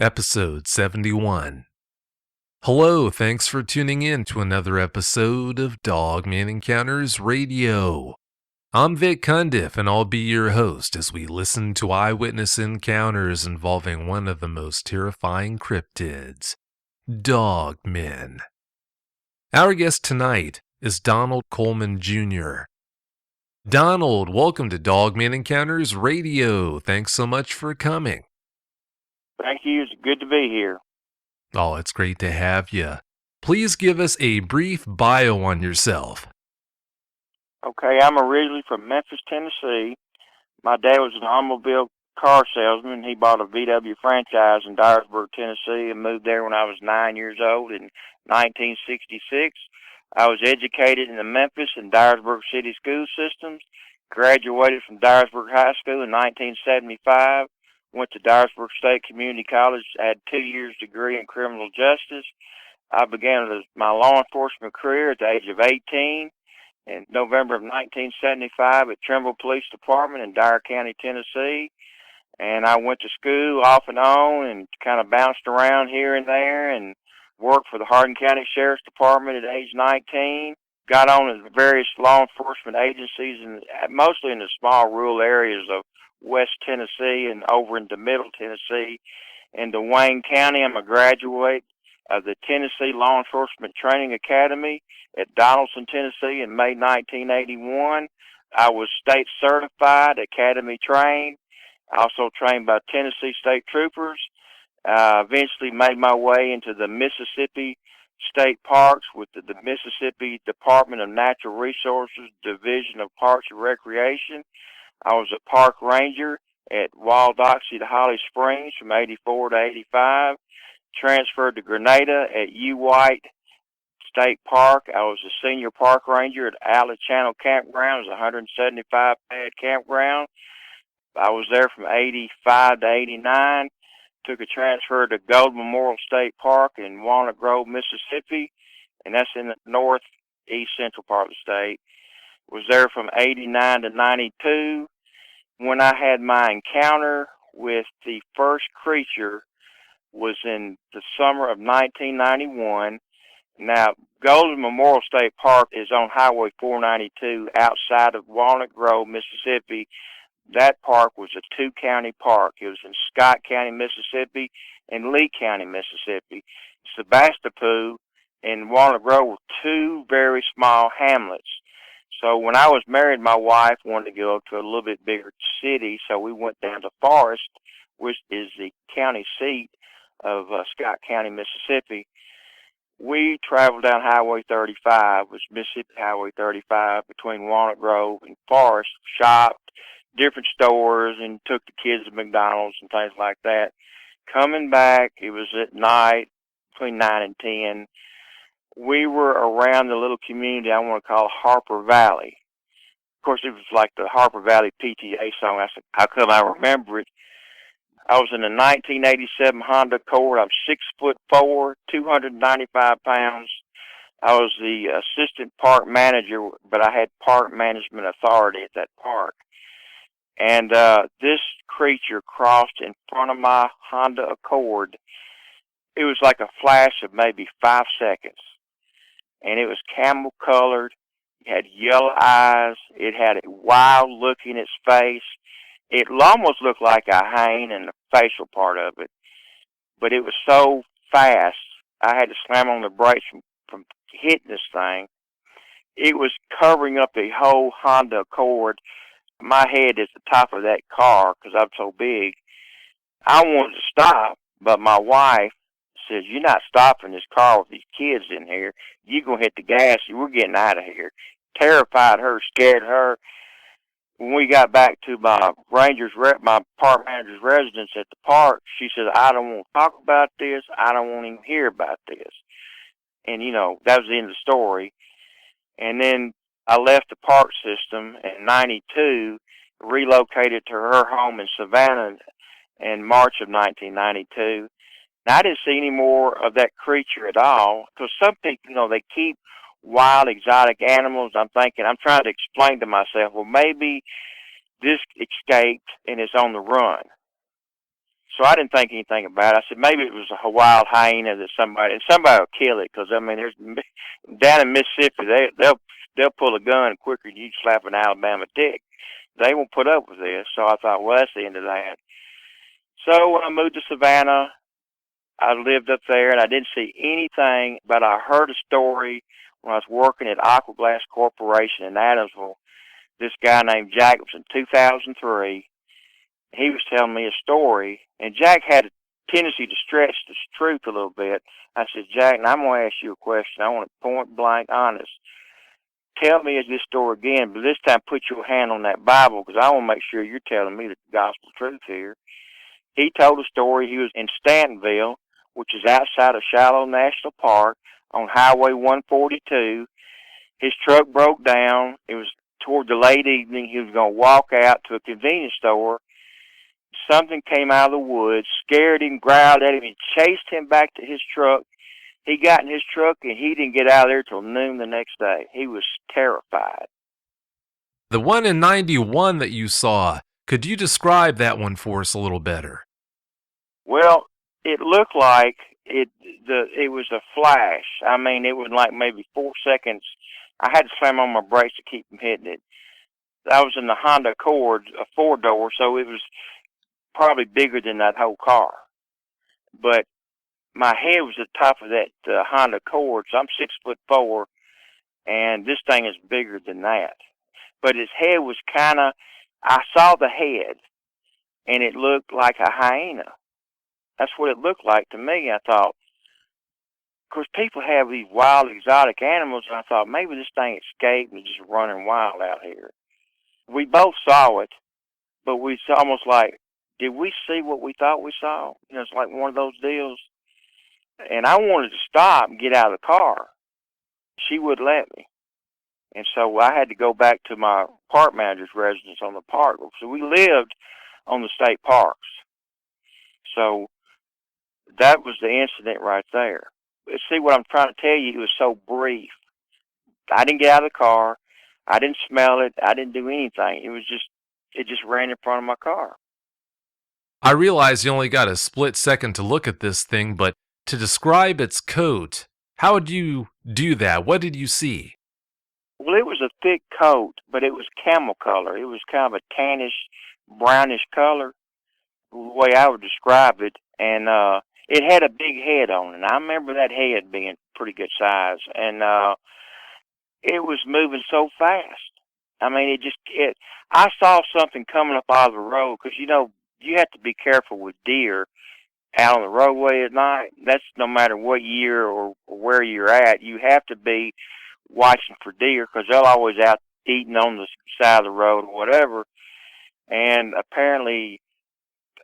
Episode 71. Hello, thanks for tuning in to another episode of Dogman Encounters Radio. I'm Vic Cundiff, and I'll be your host as we listen to eyewitness encounters involving one of the most terrifying cryptids, Dogmen. Our guest tonight is Donald Coleman Jr. Donald, welcome to Dogman Encounters Radio. Thanks so much for coming. Thank you. It's good to be here. Oh, it's great to have you. Please give us a brief bio on yourself. Okay, I'm originally from Memphis, Tennessee. My dad was an automobile car salesman. He bought a VW franchise in Dyersburg, Tennessee, and moved there when I was 9 years old in 1966. I was educated in the Memphis and Dyersburg city school systems, graduated from Dyersburg High School in 1975. Went to Dyersburg State Community College, had 2 years degree in criminal justice. I began my law enforcement career at the age of 18 in November of 1975 at Trimble Police Department in Dyer County, Tennessee. And I went to school off and on and kind of bounced around here and there and worked for the Hardin County Sheriff's Department at age 19. Got on in various law enforcement agencies, and mostly in the small rural areas of West Tennessee and over into Middle Tennessee. In Wayne County, I'm a graduate of the Tennessee Law Enforcement Training Academy at Donaldson, Tennessee in May 1981. I was state certified, academy trained, also trained by Tennessee State Troopers. Eventually made my way into the Mississippi State Parks with the Mississippi Department of Natural Resources Division of Parks and Recreation. I was a park ranger at Walddoxie to Holly Springs from 84 to 85. Transferred to Grenada at U White State Park. I was a senior park ranger at Outlet Channel Campground. It was a 175-pad campground. I was there from 85 to 89. Took a transfer to Gold Memorial State Park in Walnut Grove, Mississippi, and that's in the northeast central part of the state. Was there from 89 to 92. When I had my encounter with the first creature was in the summer of 1991. Now, Golden Memorial State Park is on Highway 492 outside of Walnut Grove, Mississippi. That park was a two-county park. It was in Scott County, Mississippi, and Lee County, Mississippi. Sebastopol and Walnut Grove were two very small hamlets. So when I was married, my wife wanted to go to a little bit bigger city, so we went down to Forest, which is the county seat of Scott County, Mississippi. We traveled down Highway 35, which is Mississippi Highway 35, between Walnut Grove and Forest, shopped, different stores, and took the kids to McDonald's and things like that. Coming back, it was at night, between 9 and 10. We were around the little community I want to call Harper Valley. Of course, it was like the Harper Valley PTA song. I said, how come I remember it? I was in a 1987 Honda Accord. I'm 6'4", 295 pounds. I was the assistant park manager, but I had park management authority at that park. And this creature crossed in front of my Honda Accord. It was like a flash of maybe 5 seconds. And it was camel colored. It had yellow eyes. It had a wild look in its face. It almost looked like a hind in the facial part of it. But it was so fast, I had to slam on the brakes from hitting this thing. It was covering up the whole Honda Accord. My head is the top of that car because I'm so big. I wanted to stop, but my wife says, you're not stopping this car with these kids in here. You're going to hit the gas. We're getting out of here. Terrified her, scared her. When we got back to my park manager's residence at the park, she said, I don't want to talk about this. I don't want to even hear about this. And, that was the end of the story. And then I left the park system in 92, relocated to her home in Savannah in March of 1992. And I didn't see any more of that creature at all, because some people, they keep wild, exotic animals. I'm trying to explain to myself, well, maybe this escaped and is on the run. So I didn't think anything about it. I said maybe it was a wild hyena that somebody will kill it, because I mean, there's down in Mississippi they'll pull a gun quicker than you slap an Alabama tick. They won't put up with this. So I thought, well, that's the end of that. So when I moved to Savannah, I lived up there, and I didn't see anything, but I heard a story when I was working at Aquaglass Corporation in Adamsville. This guy named Jack, it was in 2003. He was telling me a story, and Jack had a tendency to stretch the truth a little bit. I said, Jack, now I'm going to ask you a question. I want it point blank honest. Tell me this story again, but this time put your hand on that Bible, because I want to make sure you're telling me the gospel truth here. He told a story. He was in Stantonville, which is outside of Shiloh National Park, on Highway 142. His truck broke down. It was toward the late evening. He was going to walk out to a convenience store. Something came out of the woods, scared him, growled at him, and chased him back to his truck. He got in his truck, and he didn't get out of there till noon the next day. He was terrified. The one in 91 that you saw, could you describe that one for us a little better? Well, it looked like it was a flash. I mean, it was like maybe 4 seconds. I had to slam on my brakes to keep from hitting it. I was in the Honda Accord, a 4-door, so it was probably bigger than that whole car. But my head was at the top of that Honda Accord, so I'm 6'4", and this thing is bigger than that. But his head was I saw the head, and it looked like a hyena. That's what it looked like to me. I thought, of course, people have these wild, exotic animals, and I thought maybe this thing escaped and is just running wild out here. We both saw it, but we almost like, did we see what we thought we saw? You know, it's like one of those deals. And I wanted to stop and get out of the car. She wouldn't let me. And so I had to go back to my park manager's residence on the park. So we lived on the state parks. So that was the incident right there. See what I'm trying to tell you? It was so brief. I didn't get out of the car. I didn't smell it. I didn't do anything. It just ran in front of my car. I realize you only got a split second to look at this thing, but to describe its coat, how would you do that? What did you see? Well, it was a thick coat, but it was camel color. It was kind of a tannish, brownish color, the way I would describe it. And it had a big head on it. And I remember that head being pretty good size. And it was moving so fast. I mean, I saw something coming up out of the road, because, you know, you have to be careful with deer out on the roadway at night. That's no matter what year or where you're at. You have to be watching for deer, because they'll always out eating on the side of the road or whatever. And apparently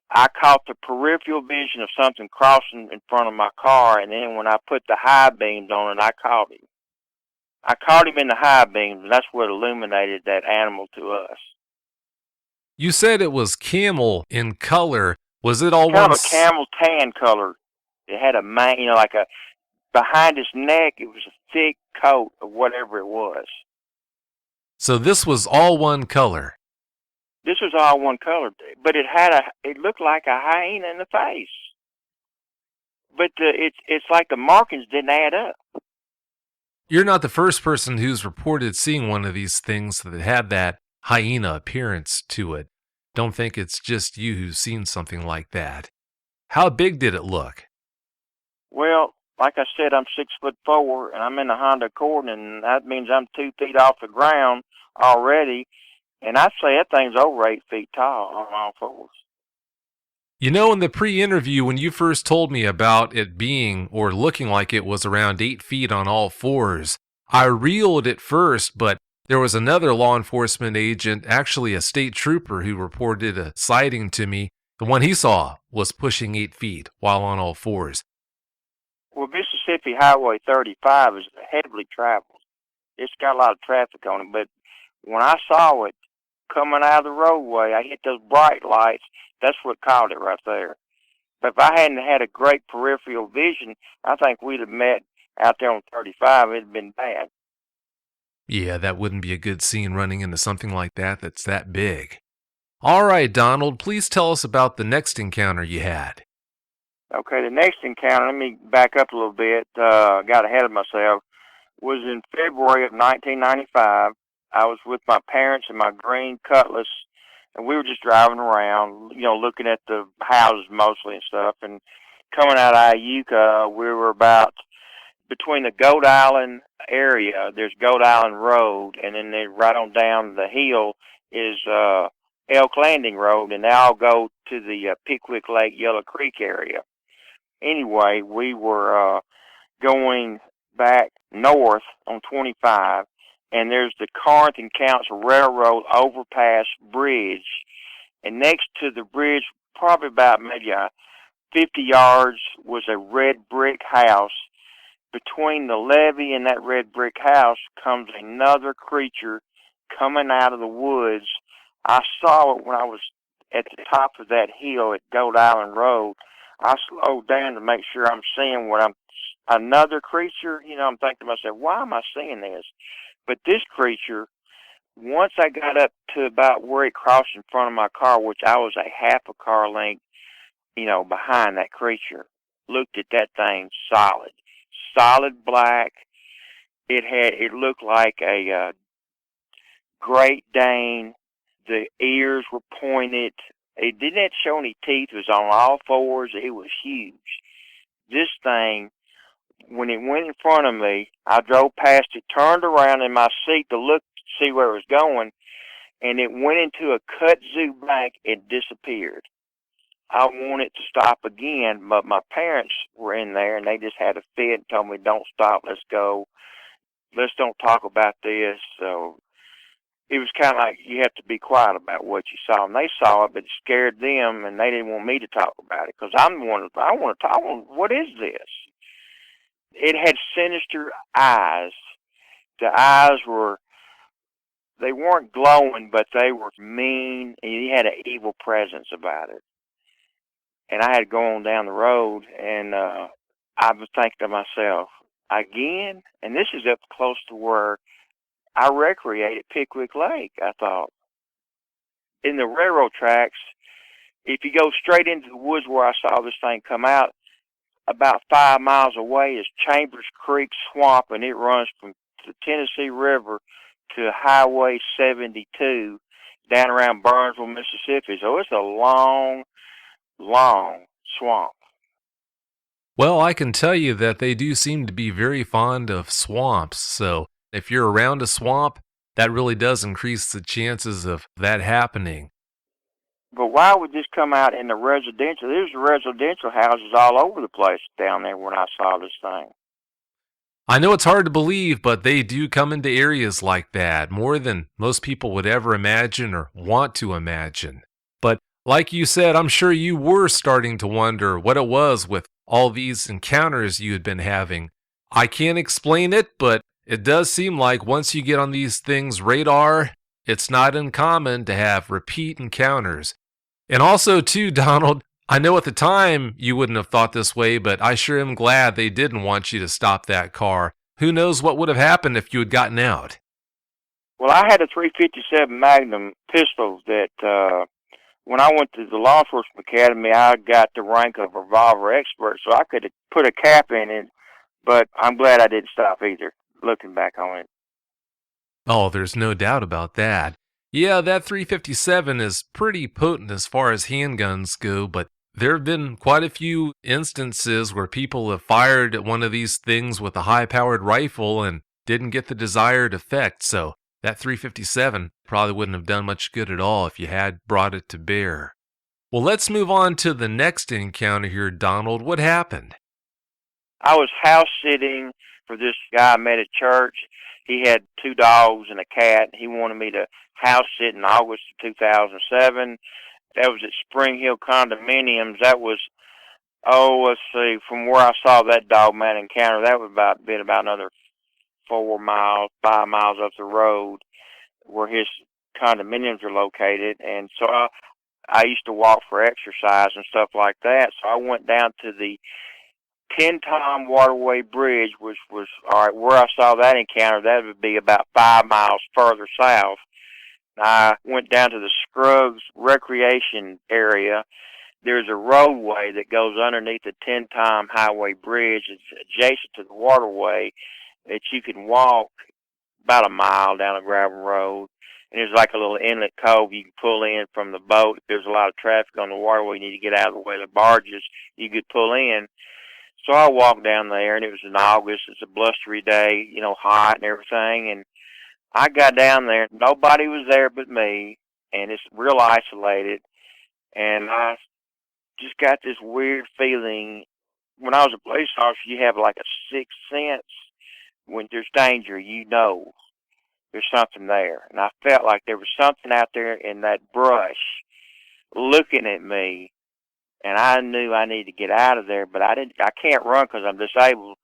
I caught the peripheral vision of something crossing in front of my car, and then when I put the high beams on it, I caught him. I caught him in the high beams, and that's what illuminated that animal to us. You said it was camel in color. Was it all kind one? of a camel tan color. It had a mane, you know, like behind his neck, it was a thick coat of whatever it was. So this was all one color? This was all one color, but it looked like a hyena in the face. But it's like the markings didn't add up. You're not the first person who's reported seeing one of these things that had that hyena appearance to it. Don't think it's just you who's seen something like that. How big did it look? Well, like I said, I'm 6'4", and I'm in the Honda Accord, and that means I'm 2 feet off the ground already. And I'd say that thing's over 8 feet tall on all fours. You know, in the pre-interview, when you first told me about it being or looking like it was around 8 feet on all fours, I reeled at first, but there was another law enforcement agent, actually a state trooper, who reported a sighting to me. The one he saw was pushing 8 feet while on all fours. Well, Mississippi Highway 35 is heavily traveled. It's got a lot of traffic on it, but when I saw it coming out of the roadway, I hit those bright lights. That's what caught it right there. But if I hadn't had a great peripheral vision, I think we'd have met out there on 35. It'd have been bad. Yeah, that wouldn't be a good scene running into something like that that's that big. All right, Donald, please tell us about the next encounter you had. Okay, the next encounter, let me back up a little bit, got ahead of myself, was in February of 1995. I was with my parents in my green Cutlass, and we were just driving around, looking at the houses mostly and stuff, and coming out of Iuka, we were about between the Goat Island area. There's Goat Island Road, and then right on down the hill is Elk Landing Road, and they all go to the Pickwick Lake, Yellow Creek area. Anyway, we were going back north on 25, and there's the Corinth and Council Railroad overpass bridge, and next to the bridge, probably about maybe 50 yards, was a red brick house. Between the levee and that red brick house comes another creature coming out of the woods. I saw it when I was at the top of that hill at Goat Island Road. I slowed down to make sure I'm seeing another creature. I'm thinking to myself, why am I seeing this? But this creature, once I got up to about where it crossed in front of my car, which I was a half a car length, behind that creature, looked at that thing solid black. It looked like a Great Dane. The ears were pointed. It didn't show any teeth. It was on all fours. It was huge. This thing, when it went in front of me, I drove past it, turned around in my seat to look, see where it was going, and it went into a kudzu bank and disappeared. I wanted to stop again, but my parents were in there, and they just had a fit and told me, don't stop, let's go. Let's don't talk about this. So it was kind of like you have to be quiet about what you saw. And they saw it, but it scared them, and they didn't want me to talk about it because I want to talk. What is this? It had sinister eyes. The eyes they weren't glowing, but they were mean, and it had an evil presence about it. And I had to go on down the road, and I was thinking to myself, again? And this is up close to where I recreate at Pickwick Lake, I thought. In the railroad tracks, if you go straight into the woods where I saw this thing come out, about 5 miles away is Chambers Creek Swamp, and it runs from the Tennessee River to Highway 72 down around Burnsville, Mississippi. So it's a long swamp. Well, I can tell you that they do seem to be very fond of swamps, so if you're around a swamp, that really does increase the chances of that happening. But why would this come out in the residential? There's residential houses all over the place down there when I saw this thing. I know it's hard to believe, but they do come into areas like that, more than most people would ever imagine or want to imagine. But like you said, I'm sure you were starting to wonder what it was with all these encounters you had been having. I can't explain it, but it does seem like once you get on these things' radar, it's not uncommon to have repeat encounters. And also, too, Donald, I know at the time you wouldn't have thought this way, but I sure am glad they didn't want you to stop that car. Who knows what would have happened if you had gotten out? Well, I had a .357 Magnum pistol that when I went to the law enforcement academy, I got the rank of revolver expert, so I could have put a cap in it, but I'm glad I didn't stop either, looking back on it. Oh, there's no doubt about that. Yeah, that .357 is pretty potent as far as handguns go, but there have been quite a few instances where people have fired at one of these things with a high-powered rifle and didn't get the desired effect, so that .357 probably wouldn't have done much good at all if you had brought it to bear. Well, let's move on to the next encounter here, Donald. What happened? I was house-sitting for this guy I met at church. He had 2 dogs and a cat. He wanted me to house sit in August of 2007. That was at Spring Hill Condominiums. That was, let's see, from where I saw that Dogman encounter, that would been about another 5 miles up the road where his condominiums are located. And so I used to walk for exercise and stuff like that. So I went down to the Tom Waterway Bridge, which was, all right, where I saw that encounter, that would be about 5 miles further south. I went down to the Scruggs Recreation area. There's a roadway that goes underneath the 10-time highway bridge. It's adjacent to the waterway that you can walk about a mile down a gravel road. And there's like a little inlet cove you can pull in from the boat. If there's a lot of traffic on the waterway, you need to get out of the way of the barges, you could pull in. So I walked down there, and it was in August. It's a blustery day, hot and everything. And I got down there. Nobody was there but me, and it's real isolated. And I just got this weird feeling. When I was a police officer, you have like a sixth sense. When there's danger, there's something there. And I felt like there was something out there in that brush looking at me, and I knew I needed to get out of there, but I can't run because I'm disabled.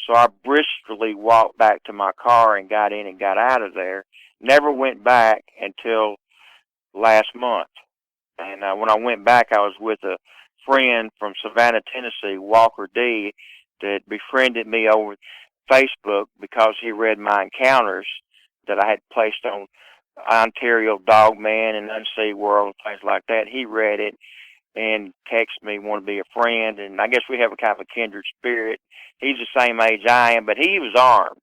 So I briskly walked back to my car and got in and got out of there. Never went back until last month. And when I went back, I was with a friend from Savannah, Tennessee, Walker D., that befriended me over Facebook because he read my encounters that I had placed on Ontario Dogman and Unsea World and things like that. He read it and texted me, wanted to be a friend, and I guess we have a kind of a kindred spirit. He's the same age I am, but he was armed.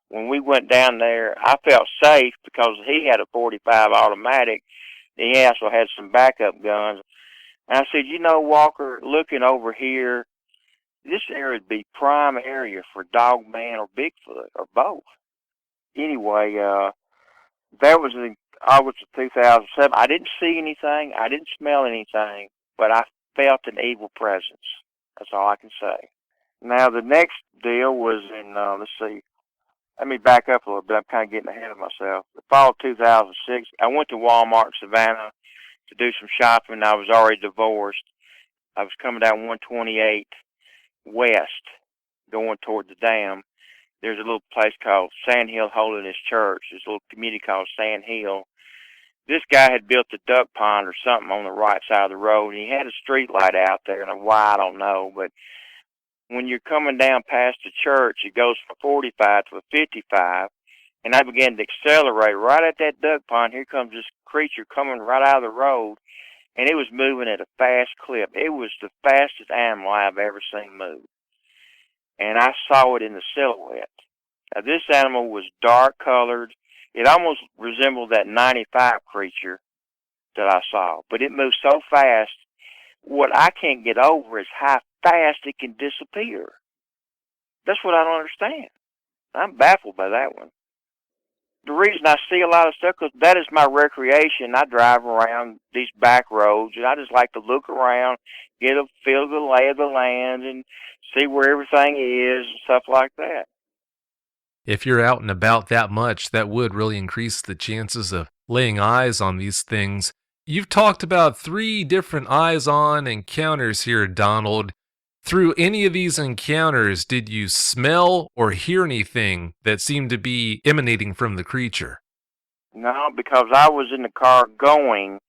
When we went down there, I felt safe because he had a .45 automatic. He also had some backup guns. And I said, Walker, looking over here, this area would be prime area for Dogman or Bigfoot or both. Anyway, that was in August of 2007. I didn't see anything. I didn't smell anything, but I felt an evil presence. That's all I can say. Now, the next deal was in, let's see, let me back up a little bit. I'm kind of getting ahead of myself. The fall of 2006, I went to Walmart, Savannah, to do some shopping. I was already divorced. I was coming down 128 west, going toward the dam. There's a little place called Sand Hill Holiness Church. There's a little community called Sand Hill. This guy had built a duck pond or something on the right side of the road, and he had a street light out there, and why, I don't know, but when you're coming down past the church, it goes from 45 to a 55, and I began to accelerate right at that duck pond. Here comes this creature coming right out of the road, and it was moving at a fast clip. It was the fastest animal I've ever seen move, and I saw it in the silhouette. Now, this animal was dark colored. It almost resembled that 95 creature that I saw, but it moved so fast. What I can't get over is how fast it can disappear. That's what I don't understand. I'm baffled by that one. The reason I see a lot of stuff, because that is my recreation. I drive around these back roads, and I just like to look around, get a feel of the lay of the land, and see where everything is and stuff like that. If you're out and about that much, that would really increase the chances of laying eyes on these things. You've talked about 3 different eyes-on encounters here, Donald. Through any of these encounters, did you smell or hear anything that seemed to be emanating from the creature? No, because I was in the car going,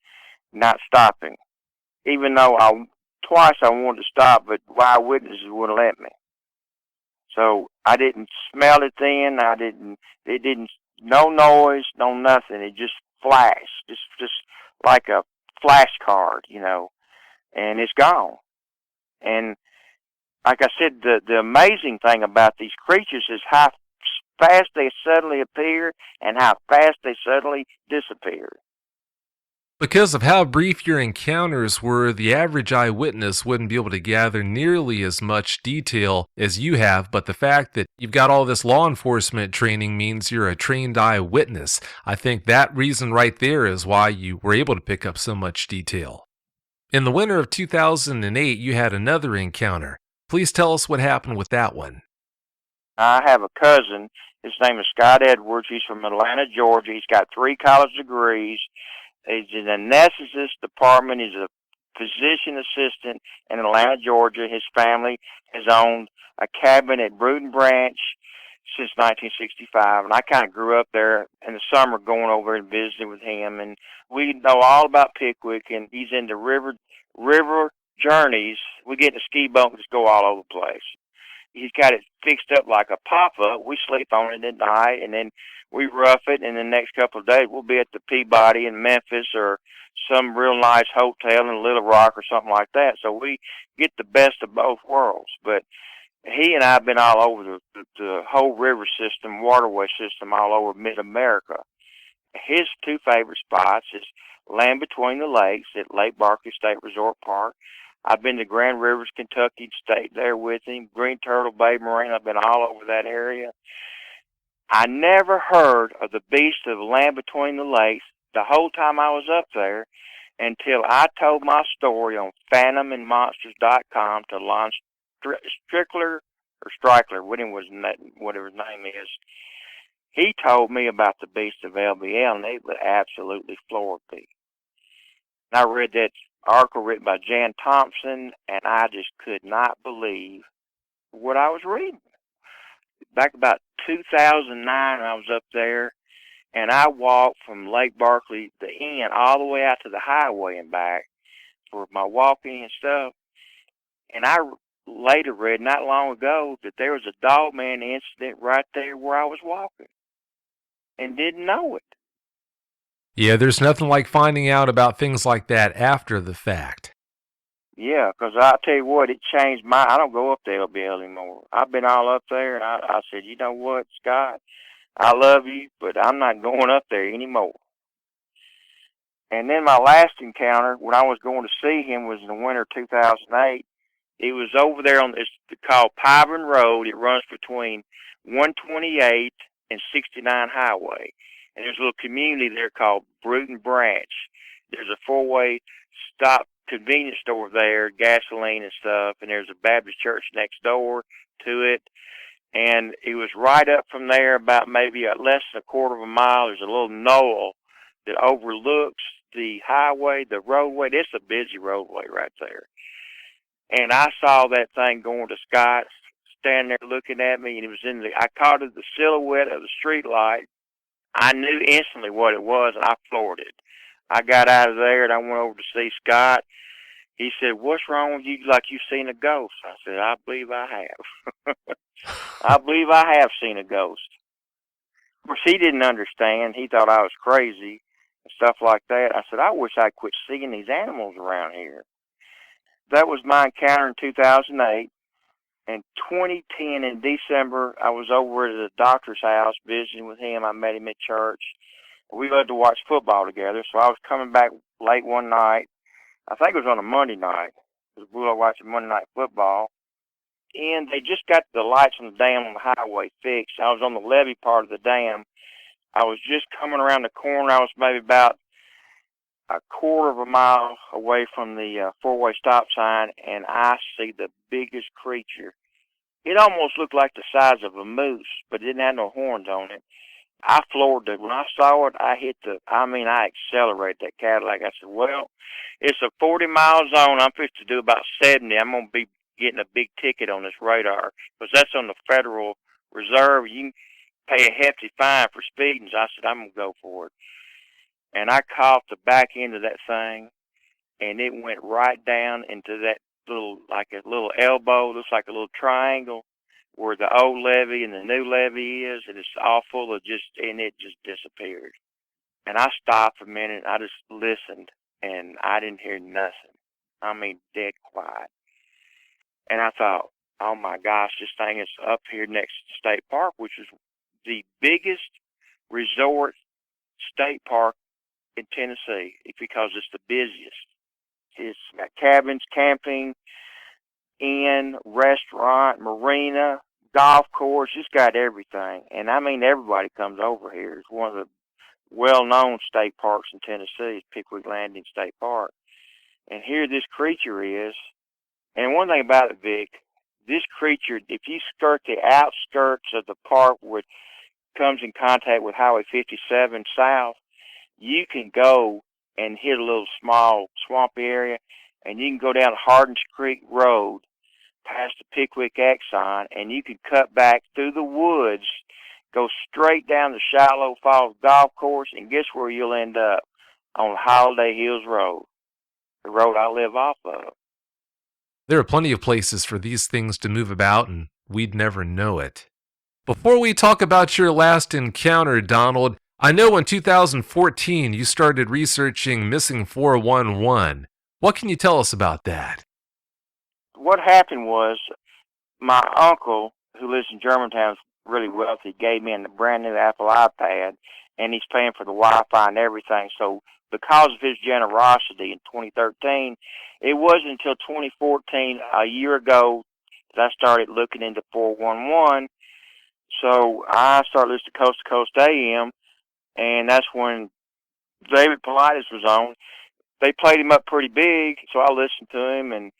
not stopping. Even though twice I wanted to stop, but eyewitnesses wouldn't let me. So I didn't smell it then. It didn't, no noise, no nothing. It just flashed, just like a flash card, and it's gone. And like I said, the amazing thing about these creatures is how fast they suddenly appear and how fast they suddenly disappear. Because of how brief your encounters were, the average eyewitness wouldn't be able to gather nearly as much detail as you have, but the fact that you've got all this law enforcement training means you're a trained eyewitness. I think that reason right there is why you were able to pick up so much detail. In the winter of 2008, you had another encounter. Please tell us what happened with that one. I have a cousin. His name is Scott Edwards. He's from Atlanta, Georgia. He's got 3 college degrees. He's in the anesthetist department. He's a physician assistant in Atlanta, Georgia. His family has owned a cabin at Bruton Branch since 1965, and I kind of grew up there in the summer going over and visiting with him, and we know all about Pickwick, and he's into river journeys. We get in a ski boat and just go all over the place. he's got it fixed up like a pop-up. We sleep on it at night, and then we rough it, and the next couple of days we'll be at the Peabody in Memphis or some real nice hotel in Little Rock or something like that. So we get the best of both worlds. But he and I have been all over the whole river system, waterway system, all over mid-America. His two favorite spots is Land Between the Lakes at Lake Barkley State Resort Park. I've been to Grand Rivers, Kentucky, stayed there with him. Green Turtle Bay Marine, I've been all over that area. I never heard of the beast of Land Between the Lakes the whole time I was up there until I told my story on phantomandmonsters.com to Lon Strickler or Strikler, whatever his name is. He told me about the beast of LBL, and it would absolutely floored me. And I read that article written by Jan Thompson, and I just could not believe what I was reading. Back about 2009, I was up there, and I walked from Lake Barkley, the inn, all the way out to the highway and back for my walking and stuff. And I later read, not long ago, that there was a Dogman incident right there where I was walking and didn't know it. Yeah, there's nothing like finding out about things like that after the fact. Yeah, because I'll tell you what, it changed I don't go up to LBL anymore. I've been all up there, and I said, you know what, Scott, I love you, but I'm not going up there anymore. And then my last encounter, when I was going to see him, was in the winter of 2008. It was over there it's called Pyburn Road. It runs between 128 and 69 Highway. And there's a little community there called Bruton Branch. There's a four-way stop convenience store there, gasoline and stuff, and there's a Baptist church next door to it. And it was right up from there, about maybe less than a quarter of a mile. There's a little knoll that overlooks the highway, the roadway. It's a busy roadway right there. And I saw that thing going to Scott, standing there looking at me, and it was I caught it the silhouette of the street light. I knew instantly what it was, and I floored it. I got out of there, and I went over to see Scott. He said, what's wrong with you, like you've seen a ghost? I said, I believe I have. I believe I have seen a ghost. Of course, he didn't understand. He thought I was crazy and stuff like that. I said, I wish I'd quit seeing these animals around here. That was my encounter in 2008. In 2010, in December, I was over at the doctor's house visiting with him. I met him at church. We loved to watch football together, so I was coming back late one night. I think it was on a Monday night, because we were watching Monday Night Football. And they just got the lights on the dam on the highway fixed. I was on the levee part of the dam. I was just coming around the corner. I was maybe about a quarter of a mile away from the four-way stop sign, and I see the biggest creature. It almost looked like the size of a moose, but it didn't have no horns on it. I floored it. When I saw it, I accelerated that Cadillac. I said, well, it's a 40-mile zone. I'm fixing to do about 70. I'm going to be getting a big ticket on this radar, because that's on the Federal Reserve. You can pay a hefty fine for speeding. So I said, I'm going to go for it. And I caught the back end of that thing, and it went right down into that like a little elbow, looks like a little triangle, where the old levee and the new levee is, and it's all full of and it just disappeared. And I stopped for a minute, I just listened, and I didn't hear nothing. I mean, dead quiet. And I thought, oh my gosh, this thing is up here next to State Park, which is the biggest resort state park in Tennessee, because it's the busiest. It's got cabins, camping, inn, restaurant, marina, golf course. It's got everything. And I mean, everybody comes over here. It's one of the well-known state parks in Tennessee, is Pickwick Landing State Park. And here this creature is. And one thing about it, Vic, this creature, if you skirt the outskirts of the park where it comes in contact with Highway 57 south, you can go and hit a little small swampy area, and you can go down Hardins Creek Road past the Pickwick Exxon, and you can cut back through the woods, go straight down the Shallow Falls Golf Course, and guess where you'll end up? On Holiday Hills Road, the road I live off of. There are plenty of places for these things to move about, and we'd never know it. Before we talk about your last encounter, Donald, I know in 2014 you started researching Missing 411. What can you tell us about that? What happened was my uncle, who lives in Germantown, is really wealthy, gave me a brand new Apple iPad, and he's paying for the Wi-Fi and everything. So because of his generosity in 2013, it wasn't until 2014, a year ago, that I started looking into 411. So I started listening to Coast AM, and that's when David Politis was on. They played him up pretty big, so I listened to him, and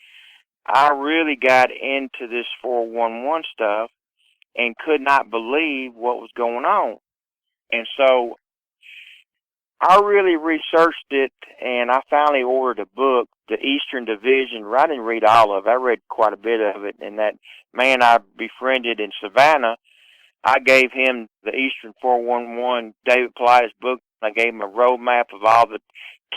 I really got into this 411 stuff and could not believe what was going on. And so I really researched it, and I finally ordered a book, The Eastern Division. I didn't read all of it. I read quite a bit of it, and that man I befriended in Savannah, I gave him the Eastern 411 David Politis book. I gave him a road map of all the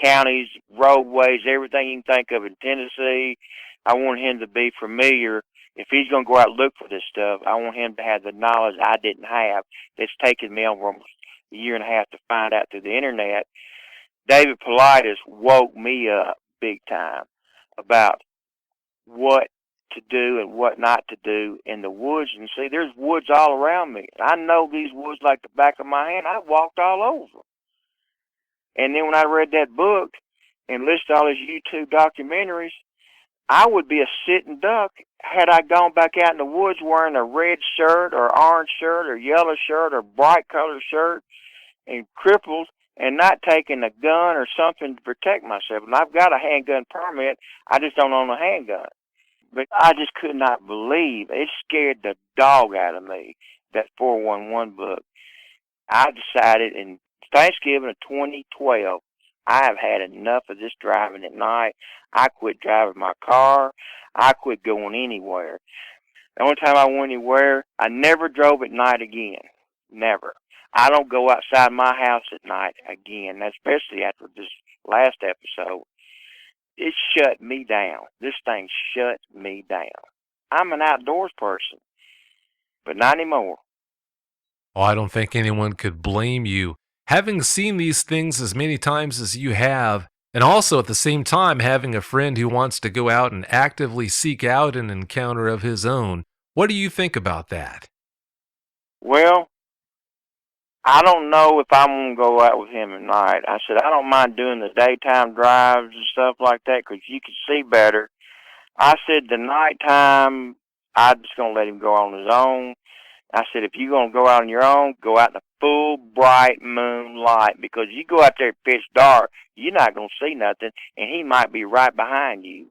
counties, roadways, everything you can think of in Tennessee. I want him to be familiar. If he's going to go out and look for this stuff, I want him to have the knowledge I didn't have. That's taken me over almost a year and a half to find out through the internet. David Politis woke me up big time about what to do and what not to do in the woods. And see, there's woods all around me. I know these woods like the back of my hand. I walked all over. And then when I read that book and listened to all these YouTube documentaries, I would be a sitting duck had I gone back out in the woods wearing a red shirt or orange shirt or yellow shirt or bright colored shirt and crippled and not taking a gun or something to protect myself. And I've got a handgun permit. I just don't own a handgun. But I just could not believe. It scared the dog out of me, that 411 book. I decided in Thanksgiving of 2012, I have had enough of this driving at night. I quit driving my car. I quit going anywhere. The only time I went anywhere, I never drove at night again. Never. I don't go outside my house at night again, especially after this last episode. It shut me down. This thing shut me down. I'm an outdoors person, but not anymore. Oh, I don't think anyone could blame you. Having seen these things as many times as you have, and also at the same time having a friend who wants to go out and actively seek out an encounter of his own, what do you think about that? Well, I don't know if I'm going to go out with him at night. I said, I don't mind doing the daytime drives and stuff like that because you can see better. I said, the nighttime, I'm just going to let him go on his own. I said, if you're going to go out on your own, go out in the full, bright moonlight because you go out there pitch dark, you're not going to see nothing, and he might be right behind you.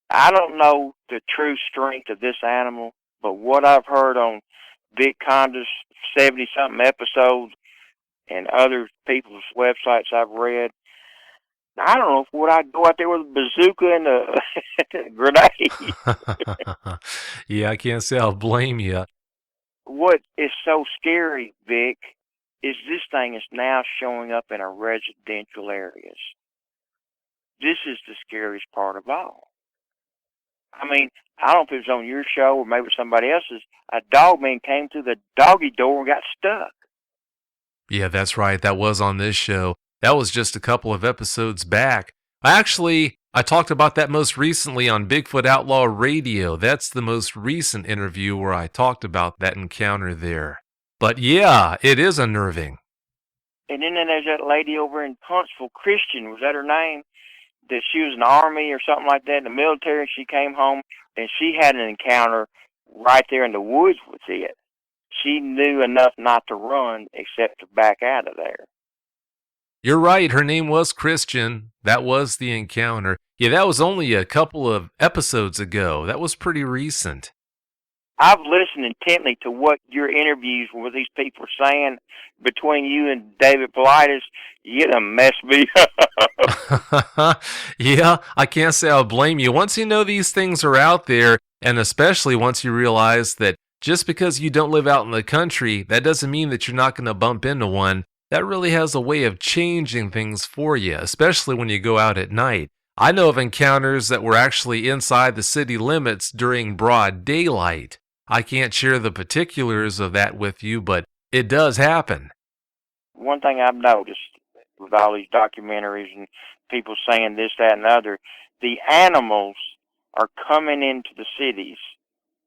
I don't know the true strength of this animal, but what I've heard on Vic Conda's 70-something episodes and other people's websites I've read, I don't know if would I go out there with a bazooka and a grenade. Yeah, I can't say I'll blame you. What is so scary, Vic, is this thing is now showing up in our residential areas. This is the scariest part of all. I mean, I don't know if it was on your show or maybe somebody else's. A dogman came through the doggy door and got stuck. Yeah, that's right. That was on this show. That was just a couple of episodes back. Actually, I talked about that most recently on Bigfoot Outlaw Radio. That's the most recent interview where I talked about that encounter there. But yeah, it is unnerving. And then there's that lady over in Huntsville, Christian, was that her name? That she was in the Army or something like that, in the military. She came home and she had an encounter right there in the woods with it. She knew enough not to run except to back out of there. You're right. Her name was Christian. That was the encounter. Yeah, that was only a couple of episodes ago. That was pretty recent. I've listened intently to what your interviews with these people are saying between you and David Politis. You done messed me up. Yeah, I can't say I'll blame you. Once you know these things are out there, and especially once you realize that just because you don't live out in the country, that doesn't mean that you're not going to bump into one. That really has a way of changing things for you, especially when you go out at night. I know of encounters that were actually inside the city limits during broad daylight. I can't share the particulars of that with you, but it does happen. One thing I've noticed with all these documentaries and people saying this, that, and the other, the animals are coming into the cities.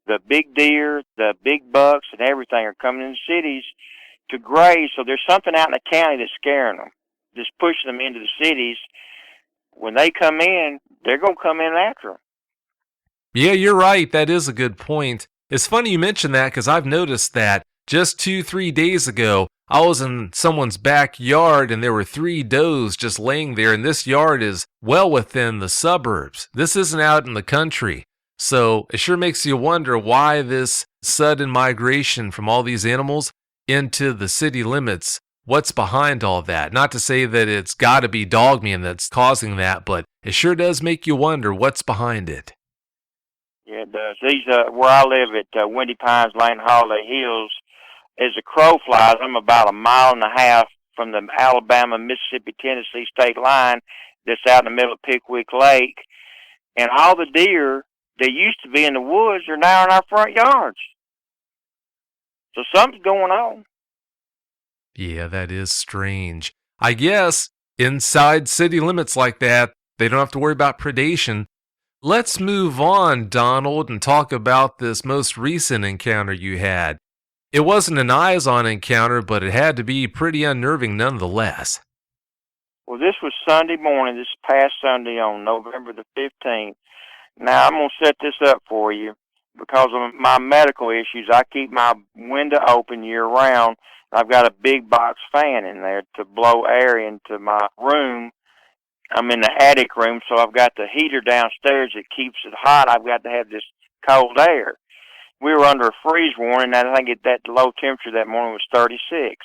The big deer, the big bucks, and everything are coming into cities to graze. So there's something out in the county that's scaring them, just pushing them into the cities. When they come in, they're going to come in after them. Yeah, you're right. That is a good point. It's funny you mentioned that because I've noticed that just 2-3 days ago, I was in someone's backyard and there were 3 does just laying there, and this yard is well within the suburbs. This isn't out in the country. So it sure makes you wonder why this sudden migration from all these animals into the city limits. What's behind all that? Not to say that it's got to be Dogman that's causing that, but it sure does make you wonder what's behind it. Yeah, it does. These, where I live at Windy Pines Lane, Holiday Hills, as the crow flies, I'm about 1.5 miles from the Alabama, Mississippi, Tennessee state line that's out in the middle of Pickwick Lake. And all the deer that used to be in the woods are now in our front yards. So something's going on. Yeah, that is strange. I guess inside city limits like that, they don't have to worry about predation. Let's move on, Donald, and talk about this most recent encounter you had. It wasn't an eyes-on encounter, but it had to be pretty unnerving nonetheless. Well, this was Sunday morning, this past Sunday on November the 15th. Now, I'm going to set this up for you. Because of my medical issues, I keep my window open year-round. I've got a big box fan in there to blow air into my room. I'm in the attic room, so I've got the heater downstairs that keeps it hot. I've got to have this cold air. We were under a freeze warning, and I think that low temperature that morning was 36.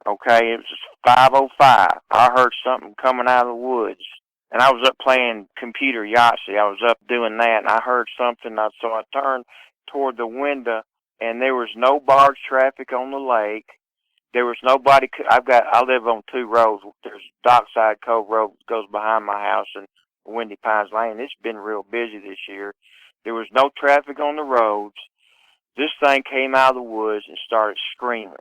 Okay, it was 5:05. I heard something coming out of the woods, and I was up playing computer Yahtzee. I was up doing that, and I heard something, so I turned toward the window, and there was no barge traffic on the lake. There was nobody. I live on 2 roads. There's Dockside Cove Road that goes behind my house, and Windy Pines Lane. It's been real busy this year. There was no traffic on the roads. This thing came out of the woods and started screaming.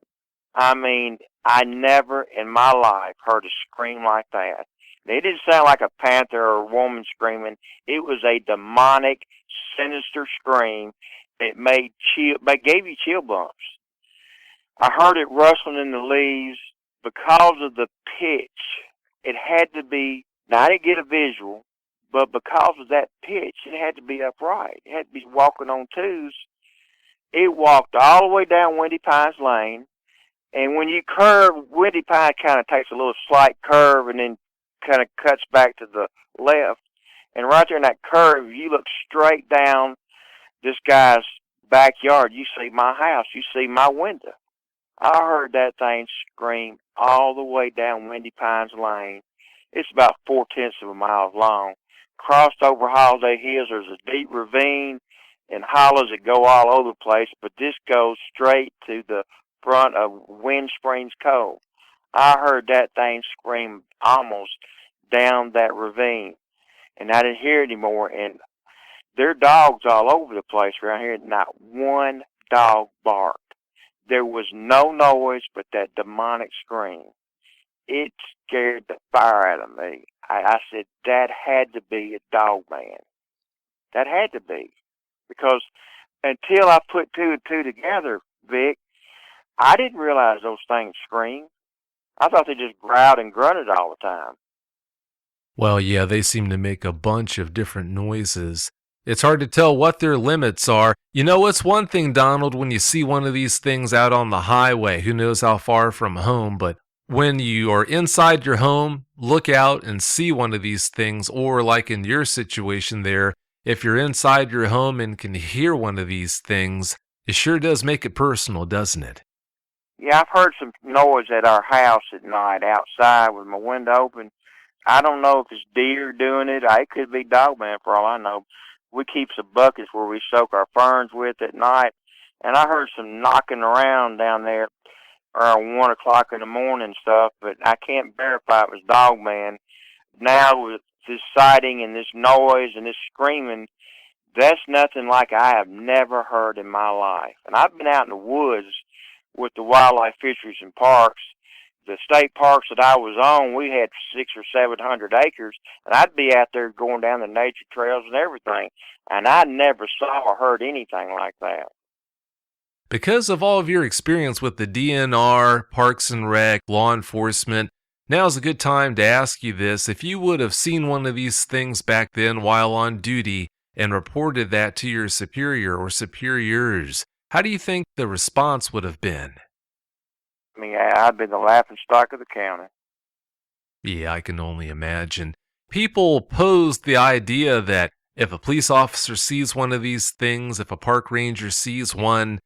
I mean, I never in my life heard a scream like that. It didn't sound like a panther or a woman screaming. It was a demonic, sinister scream that gave you chill bumps. I heard it rustling in the leaves because of the pitch. It had to be, now I didn't get a visual, but because of that pitch, it had to be upright. It had to be walking on 2s. It walked all the way down Windy Pines Lane, and when you curve, Windy Pine kind of takes a little slight curve and then kind of cuts back to the left. And right there in that curve, if you look straight down this guy's backyard, you see my house, you see my window. I heard that thing scream all the way down Windy Pines Lane. It's about 0.4 of a mile long. Crossed over Holiday Hills, there's a deep ravine and hollows that go all over the place, but this goes straight to the front of Wind Springs Cove. I heard that thing scream almost down that ravine, and I didn't hear it anymore. And there are dogs all over the place around here. Not one dog barked. There was no noise but that demonic scream. It scared the fire out of me. I said, that had to be a dog man. That had to be. Because until I put 2 and 2 together, Vic, I didn't realize those things scream. I thought they just growled and grunted all the time. Well, yeah, they seem to make a bunch of different noises. It's hard to tell what their limits are. You know, it's one thing, Donald, when you see one of these things out on the highway, who knows how far from home, but when you are inside your home, look out and see one of these things, or like in your situation there, if you're inside your home and can hear one of these things, it sure does make it personal, doesn't it? Yeah, I've heard some noise at our house at night outside with my window open. I don't know if it's deer doing it. It could be Dogman for all I know. We keep some buckets where we soak our ferns with at night, and I heard some knocking around down there around 1 o'clock in the morning and stuff, but I can't verify it was Dogman. Now with this sighting and this noise and this screaming, That's nothing like I have never heard in my life. And I've been out in the woods with the wildlife fisheries and parks. The state parks that I was on, we had 600 or 700 acres, and I'd be out there going down the nature trails and everything, and I never saw or heard anything like that. Because of all of your experience with the DNR, Parks and Rec, law enforcement, now's a good time to ask you this. If you would have seen one of these things back then while on duty and reported that to your superior or superiors, how do you think the response would have been? I mean, I'd been the laughing stock of the county. Yeah, I can only imagine. People posed the idea that if a police officer sees one of these things, if a park ranger sees one,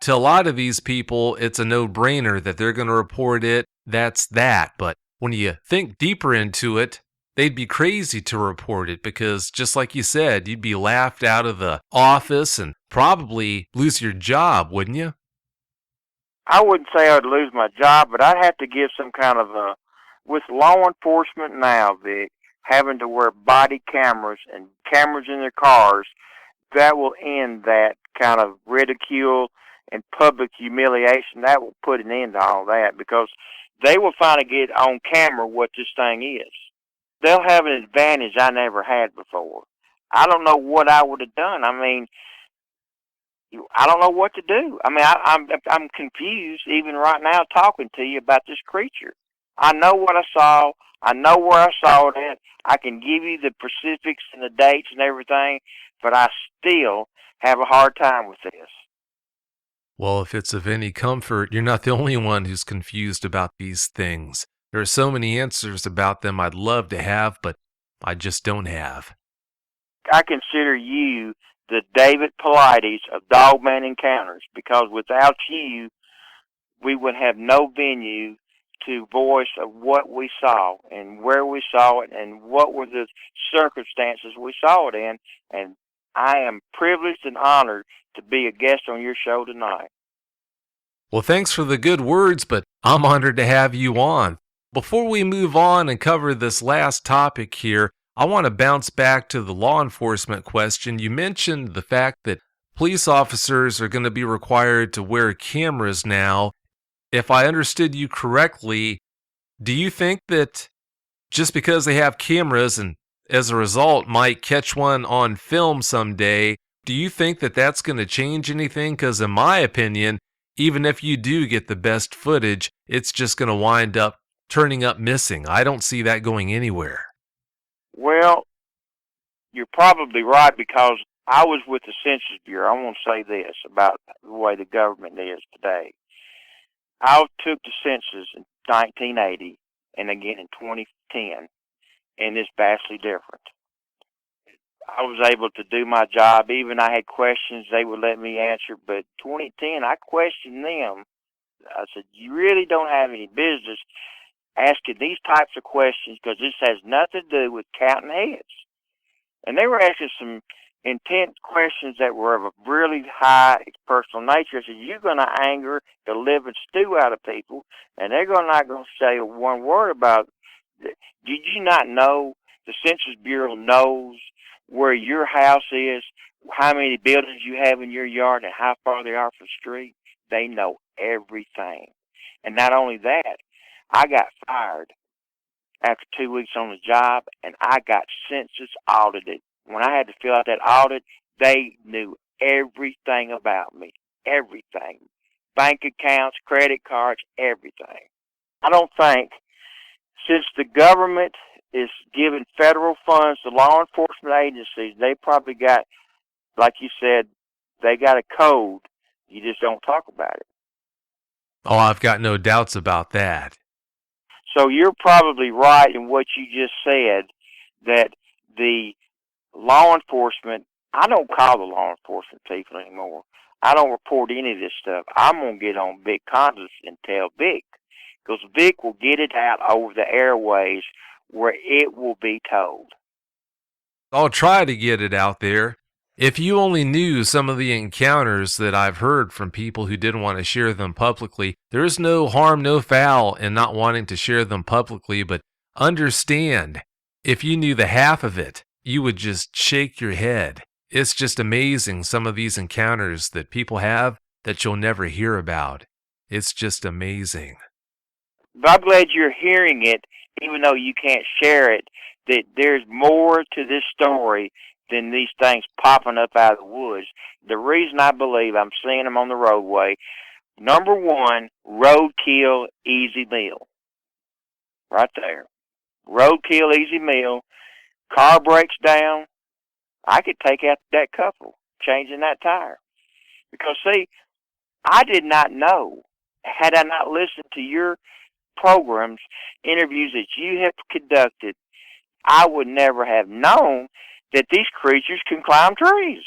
to a lot of these people, it's a no-brainer that they're going to report it. That's that. But when you think deeper into it, they'd be crazy to report it because, just like you said, you'd be laughed out of the office and probably lose your job, wouldn't you? I wouldn't say I'd lose my job, but I'd have to give some kind of a, with law enforcement now, Vic, having to wear body cameras and cameras in their cars, that will end that kind of ridicule and public humiliation. That will put an end to all that because they will finally get on camera what this thing is. They'll have an advantage I never had before. I don't know what I would have done. I mean, I don't know what to do. I mean, I'm confused even right now talking to you about this creature. I know what I saw. I know where I saw it at. I can give you the specifics and the dates and everything, but I still have a hard time with this. Well, if it's of any comfort, you're not the only one who's confused about these things. There are so many answers about them I'd love to have, but I just don't have. I consider you the David Paulides of Dogman Encounters because without you, we would have no venue to voice of what we saw and where we saw it and what were the circumstances we saw it in. And I am privileged and honored to be a guest on your show tonight. Well, thanks for the good words, but I'm honored to have you on. Before we move on and cover this last topic here, I want to bounce back to the law enforcement question. You mentioned the fact that police officers are going to be required to wear cameras now. If I understood you correctly, do you think that just because they have cameras and as a result might catch one on film someday, do you think that that's going to change anything? Because in my opinion, even if you do get the best footage, it's just going to wind up turning up missing. I don't see that going anywhere. Well, you're probably right because I was with the Census Bureau. I want to say this about the way the government is today. I took the census in 1980 and again in 2010, and it's vastly different. I was able to do my job. Even I had questions, they would let me answer. But 2010, I questioned them. I said, you really don't have any business asking these types of questions because this has nothing to do with counting heads. And they were asking some intense questions that were of a really high personal nature. I said, you're going to anger the living stew out of people, and they're not going to say one word about it. Did you not know the Census Bureau knows where your house is, how many buildings you have in your yard, and how far they are from the street? They know everything. And not only that, I got fired after 2 weeks on the job, and I got census audited. When I had to fill out that audit, they knew everything about me, everything. Bank accounts, credit cards, everything. I don't think, since the government is giving federal funds to law enforcement agencies, they probably got, like you said, they got a code. You just don't talk about it. Oh, I've got no doubts about that. So you're probably right in what you just said, that the law enforcement, I don't call the law enforcement people anymore. I don't report any of this stuff. I'm going to get on Vic Condos and tell Vic, because Vic will get it out over the airways where it will be told. I'll try to get it out there. If you only knew some of the encounters that I've heard from people who didn't want to share them publicly, there's no harm, no foul in not wanting to share them publicly, but understand, if you knew the half of it, you would just shake your head. It's just amazing, some of these encounters that people have that you'll never hear about. It's just amazing. But I'm glad you're hearing it, even though you can't share it, that there's more to this story than these things popping up out of the woods. The reason I believe I'm seeing them on the roadway, number one, roadkill, easy meal. Right there. Roadkill, easy meal. Car breaks down. I could take out that couple, changing that tire. Because, see, I did not know, had I not listened to your programs, interviews that you have conducted, I would never have known that these creatures can climb trees.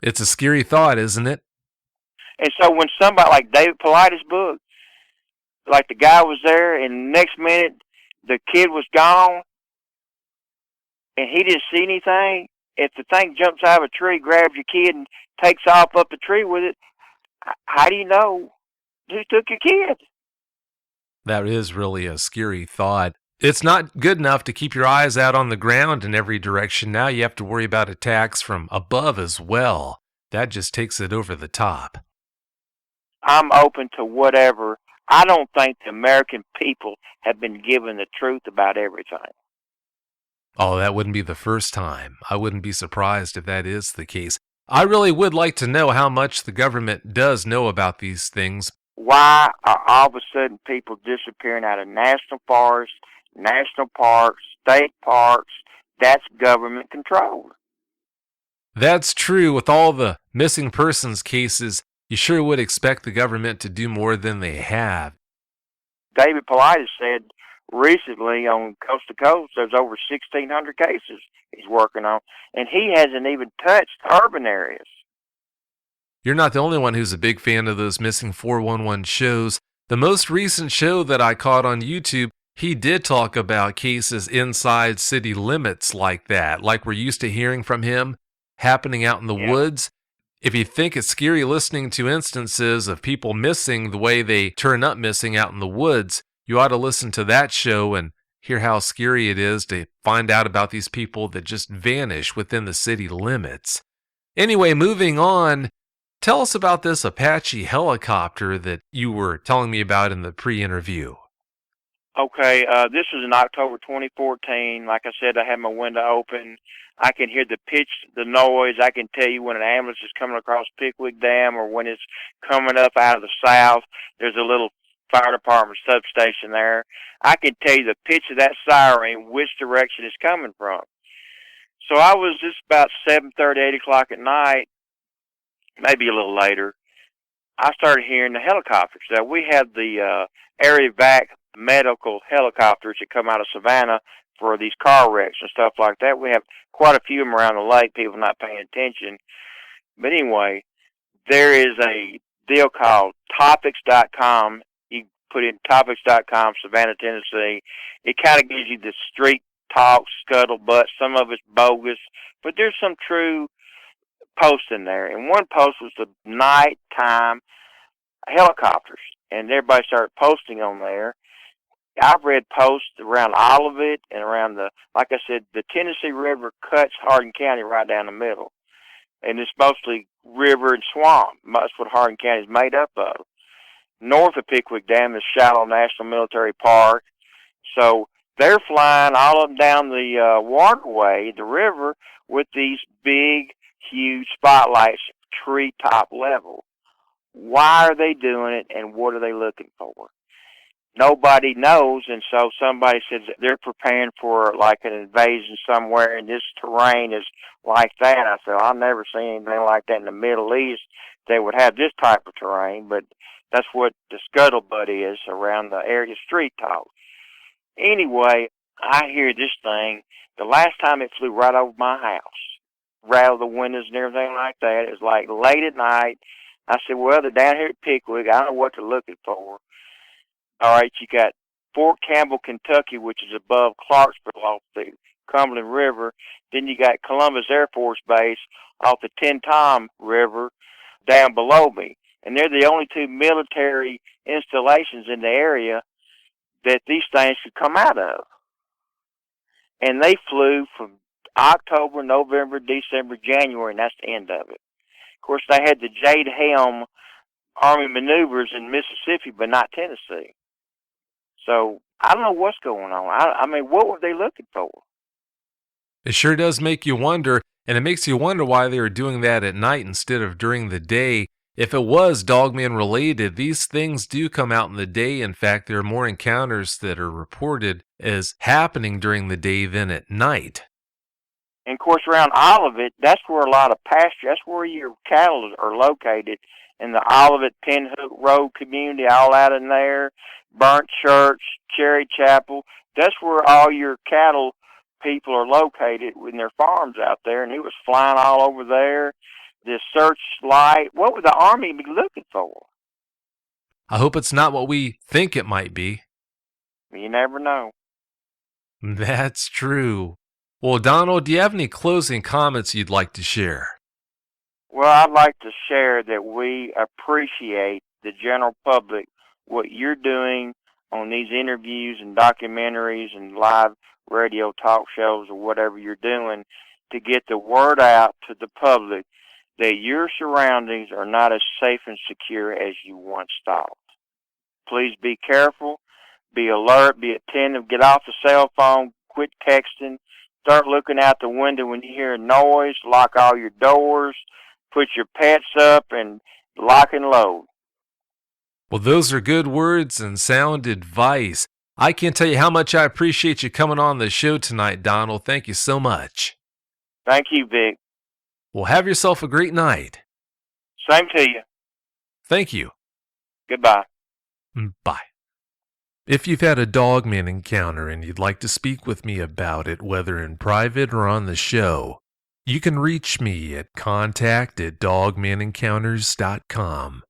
It's a scary thought, isn't it? And so when somebody like David Paulides' book, like the guy was there, and the next minute the kid was gone, and he didn't see anything, if the thing jumps out of a tree, grabs your kid, and takes off up the tree with it, how do you know who took your kid? That is really a scary thought. It's not good enough to keep your eyes out on the ground in every direction. Now you have to worry about attacks from above as well. That just takes it over the top. I'm open to whatever. I don't think the American people have been given the truth about everything. Oh, that wouldn't be the first time. I wouldn't be surprised if that is the case. I really would like to know how much the government does know about these things. Why are all of a sudden people disappearing out of national forests, national parks, state parks? That's government controlled. That's true. With all the missing persons cases, you sure would expect the government to do more than they have. David Paulides said recently on Coast to Coast, there's over 1,600 cases he's working on, and he hasn't even touched urban areas. You're not the only one who's a big fan of those missing 411 shows. The most recent show that I caught on YouTube, he did talk about cases inside city limits like that, like we're used to hearing from him, happening out in the woods. If you think it's scary listening to instances of people missing the way they turn up missing out in the woods, you ought to listen to that show and hear how scary it is to find out about these people that just vanish within the city limits. Anyway, moving on, tell us about this Apache helicopter that you were telling me about in the pre-interview. Okay, this was in October 2014. Like I said, I had my window open. I can hear the pitch, the noise. I can tell you when an ambulance is coming across Pickwick Dam or when it's coming up out of the south. There's a little fire department substation there. I can tell you the pitch of that siren, which direction it's coming from. So I was just about 7:30, 8 o'clock at night, maybe a little later. I started hearing the helicopters. Now, we have the area vac medical helicopters that come out of Savannah for these car wrecks and stuff like that. We have quite a few of them around the lake, people not paying attention. But anyway, there is a deal called topics.com. You put in topics.com, Savannah, Tennessee. It kind of gives you the street talk, scuttlebutt. Some of it's bogus, but there's some true posts in there. And one post was the nighttime helicopters, and everybody started posting on there. I've read posts around all of it and around like I said, the Tennessee River cuts Hardin County right down the middle. And it's mostly river and swamp. That's what Hardin County is made up of. North of Pickwick Dam is Shallow National Military Park. So they're flying all up and down the waterway, the river, with these big, huge spotlights, treetop level. Why are they doing it, and what are they looking for? Nobody knows, and so somebody says that they're preparing for like an invasion somewhere, and this terrain is like that. I said, I've never seen anything like that in the Middle East. They would have this type of terrain, but that's what the scuttlebutt is around the area street talk. Anyway, I hear this thing. The last time it flew right over my house, rattled the windows and everything like that. It was like late at night. I said, well, they're down here at Pickwick. I don't know what they're looking for. All right, you got Fort Campbell, Kentucky, which is above Clarksville off the Cumberland River. Then you got Columbus Air Force Base off the Tom River down below me. And they're the only two military installations in the area that these things could come out of. And they flew from October, November, December, January, and that's the end of it. Of course, they had the Jade Helm Army maneuvers in Mississippi, but not Tennessee. So I don't know what's going on. I mean, what were they looking for? It sure does make you wonder, and it makes you wonder why they were doing that at night instead of during the day. If it was Dogman related, these things do come out in the day. In fact, there are more encounters that are reported as happening during the day than at night. And of course, around Olivet, that's where a lot of pasture, that's where your cattle are located, in the Olivet, Pinhook Road community, all out in there, Burnt Church, Cherry Chapel. That's where all your cattle people are located in their farms out there, and he was flying all over there. This searchlight, what would the Army be looking for? I hope it's not what we think it might be. You never know. That's true. Well, Donald, do you have any closing comments you'd like to share? Well, I'd like to share that we appreciate the general public, what you're doing on these interviews and documentaries and live radio talk shows or whatever you're doing to get the word out to the public that your surroundings are not as safe and secure as you once thought. Please be careful, be alert, be attentive, get off the cell phone, quit texting, start looking out the window when you hear a noise, lock all your doors, put your pets up, and lock and load. Well, those are good words and sound advice. I can't tell you how much I appreciate you coming on the show tonight, Donald. Thank you so much. Thank you, Vic. Well, have yourself a great night. Same to you. Thank you. Goodbye. Bye. If you've had a Dogman encounter and you'd like to speak with me about it, whether in private or on the show, you can reach me at contact@dogmanencounters.com.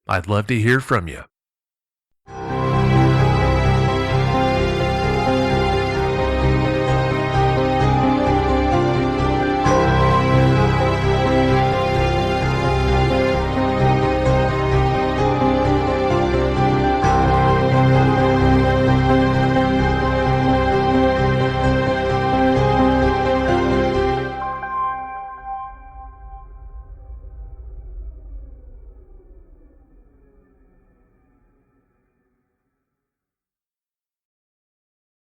I'd love to hear from you.